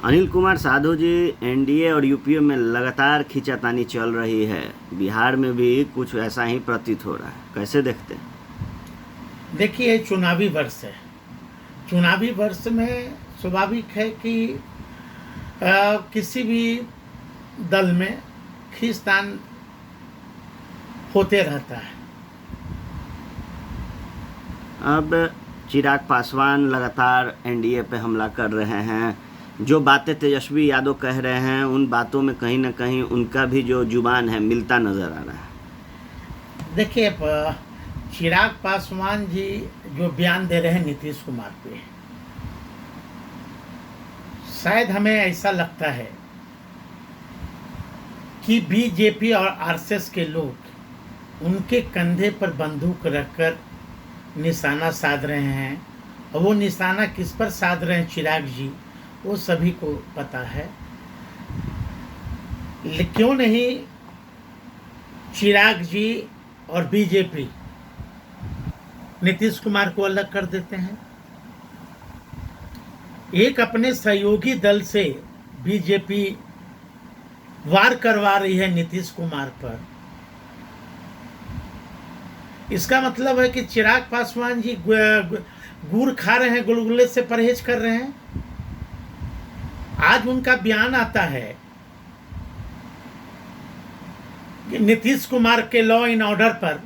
अनिल कुमार साधु जी, NDA और UPA में लगातार खींचातानी चल रही है। बिहार में भी कुछ ऐसा ही प्रतीत हो रहा है, कैसे देखते हैं? देखिए, चुनावी वर्ष है। चुनावी वर्ष में स्वाभाविक है कि किसी भी दल में खींचतान होते रहता है। अब चिराग पासवान लगातार एनडीए पे हमला कर रहे हैं। जो बातें तेजस्वी यादव कह रहे हैं उन बातों में कहीं ना कहीं उनका भी जो जुबान है मिलता नज़र आ रहा है। देखिए, चिराग पासवान जी जो बयान दे रहे हैं नीतीश कुमार पे, शायद हमें ऐसा लगता है कि बीजेपी और आरएसएस के लोग उनके कंधे पर बंदूक रखकर निशाना साध रहे हैं। और वो निशाना किस पर साध रहे हैं चिराग जी, वो सभी को पता है। क्यों नहीं चिराग जी और बीजेपी नीतीश कुमार को अलग कर देते हैं। एक अपने सहयोगी दल से बीजेपी वार करवा रही है नीतीश कुमार पर। इसका मतलब है कि चिराग पासवान जी गुड़ खा रहे हैं, गुलगुले से परहेज कर रहे हैं। आज उनका बयान आता है कि नीतीश कुमार के लॉ एंड ऑर्डर पर,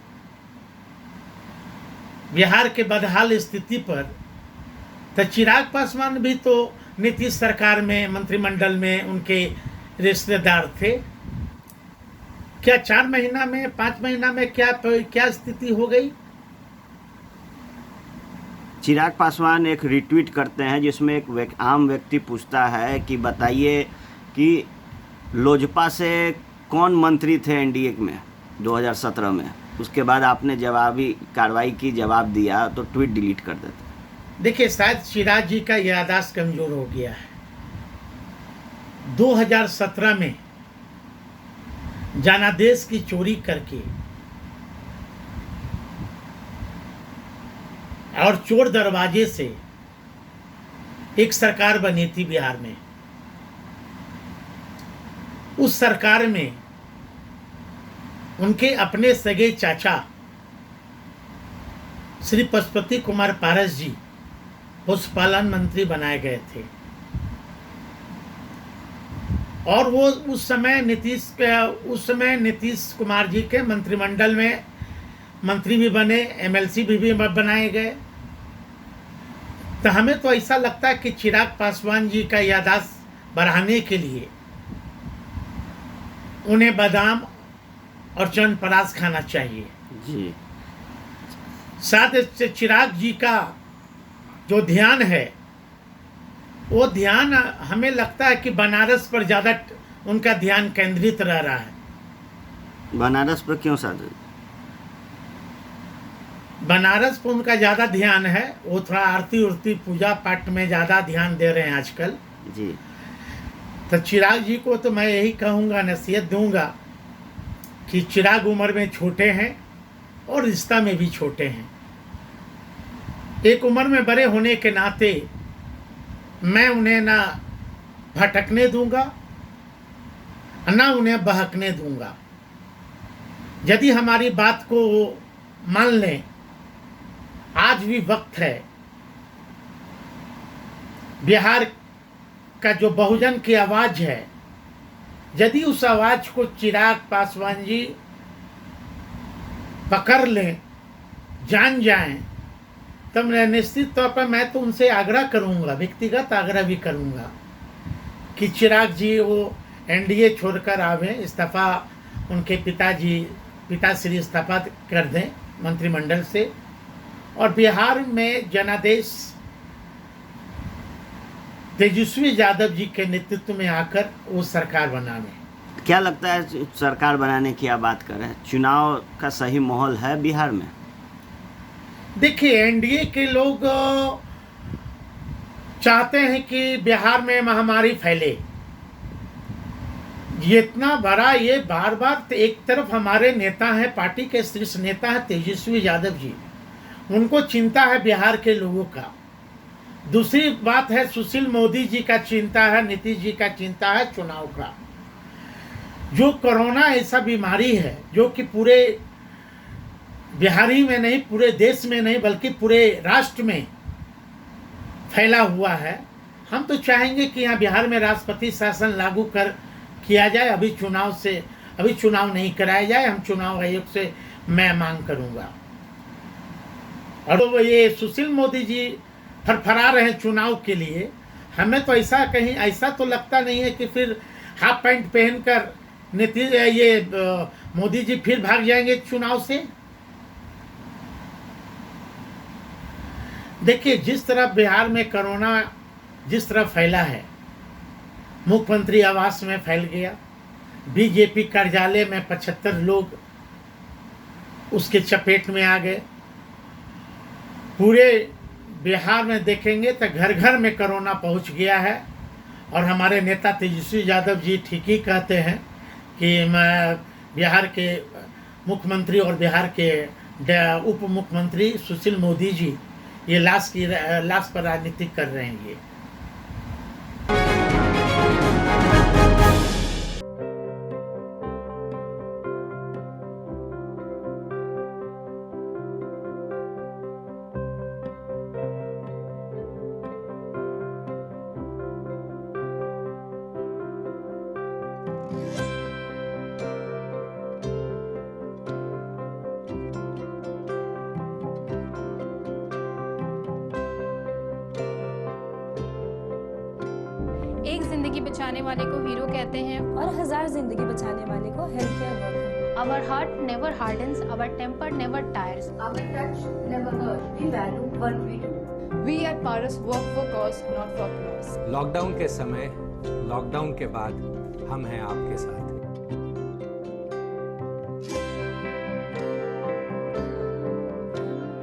बिहार के बदहाल स्थिति पर, तो चिराग पासवान भी तो नीतीश सरकार में, मंत्रिमंडल में उनके रिश्तेदार थे। क्या 4 महीना में, 5 महीना में क्या स्थिति हो गई? चिराग पासवान एक रिट्वीट करते हैं जिसमें एक आम व्यक्ति पूछता है कि बताइए कि लोजपा से कौन मंत्री थे एनडीए में 2017 में। उसके बाद आपने जवाबी कार्रवाई की, जवाब दिया तो ट्वीट डिलीट कर देते। देखिए, शायद चिराग जी का याददाश्त कमजोर हो गया है। 2017 में जनादेश की चोरी करके और चोर दरवाजे से एक सरकार बनी थी बिहार में। उस सरकार में उनके अपने सगे चाचा श्री पशुपति कुमार पारस जी पशुपालन मंत्री बनाए गए थे। और वो उस समय नीतीश कुमार जी के मंत्रिमंडल में मंत्री भी बने, एमएलसी भी बनाए गए। तो हमें तो ऐसा लगता है कि चिराग पासवान जी का याददाश्त बढ़ाने के लिए उन्हें बादाम और च्यवनप्राश खाना चाहिए जी। साथ चिराग जी का जो ध्यान है, वो ध्यान हमें लगता है कि बनारस पर ज़्यादा उनका ध्यान केंद्रित रह रहा है। बनारस पर क्यों साधु? बनारस पर उनका ज़्यादा ध्यान है। वो थोड़ा आरती उरती पूजा पाठ में ज़्यादा ध्यान दे रहे हैं आजकल जी। तो चिराग जी को तो मैं यही कहूँगा, नसीहत दूंगा कि चिराग उम्र में छोटे हैं और रिश्ता में भी छोटे हैं। एक उम्र में बड़े होने के नाते मैं उन्हें ना भटकने दूंगा, ना उन्हें बहकने दूंगा। यदि हमारी बात को मान लें, आज भी वक्त है। बिहार का जो बहुजन की आवाज़ है, यदि उस आवाज़ को चिराग पासवान जी पकड़ लें, जान जाएं, तब निश्चित तौर पर मैं तो उनसे आग्रह करूंगा, व्यक्तिगत आग्रह भी करूंगा कि चिराग जी वो एनडीए छोड़कर आवें, इस्तीफा उनके पिताश्री इस्तीफा कर दें मंत्रिमंडल से, और बिहार में जनादेश तेजस्वी यादव जी के नेतृत्व में आकर वो सरकार बनावे। क्या लगता है सरकार बनाने की आप बात कर रहे हैं, चुनाव का सही माहौल है बिहार में? देखिए, एनडीए के लोग चाहते हैं कि बिहार में महामारी फैले। ये इतना बड़ा, ये बार बार एक तरफ हमारे नेता हैं, पार्टी के शीर्ष नेता हैं तेजस्वी यादव जी, उनको चिंता है बिहार के लोगों का। दूसरी बात है, सुशील मोदी जी का चिंता है, नीतीश जी का चिंता है चुनाव का। जो कोरोना ऐसा बीमारी है जो कि पूरे बिहार ही में नहीं, पूरे देश में नहीं, बल्कि पूरे राष्ट्र में फैला हुआ है। हम तो चाहेंगे कि यहाँ बिहार में राष्ट्रपति शासन लागू किया जाए। अभी चुनाव नहीं कराया जाए। हम चुनाव आयोग से मैं मांग करूँगा। और तो ये सुशील मोदी जी फरफरा रहे हैं चुनाव के लिए। हमें तो ऐसा तो लगता नहीं है कि फिर हाफ पैंट पहनकर मोदी जी फिर भाग जाएंगे चुनाव से। देखिए, जिस तरह बिहार में कोरोना जिस तरह फैला है, मुख्यमंत्री आवास में फैल गया, बीजेपी कार्यालय में 75 लोग उसके चपेट में आ गए। पूरे बिहार में देखेंगे तो घर घर में कोरोना पहुंच गया है। और हमारे नेता तेजस्वी यादव जी ठीक ही कहते हैं कि बिहार के मुख्यमंत्री और बिहार के उप मुख्यमंत्री सुशील मोदी जी ये लाश पर राजनीति कर रहे हैं। ये एक जिंदगी बचाने वाले को हीरो कहते हैं और 1000 जिंदगी बचाने वाले को health care worker. Our heart never hardens, our temper never tires. Our touch never hurts. We value what we do. We at Paras work for cause, not for applause. Lockdown के समय, lockdown के बाद हम हैं आपके साथ।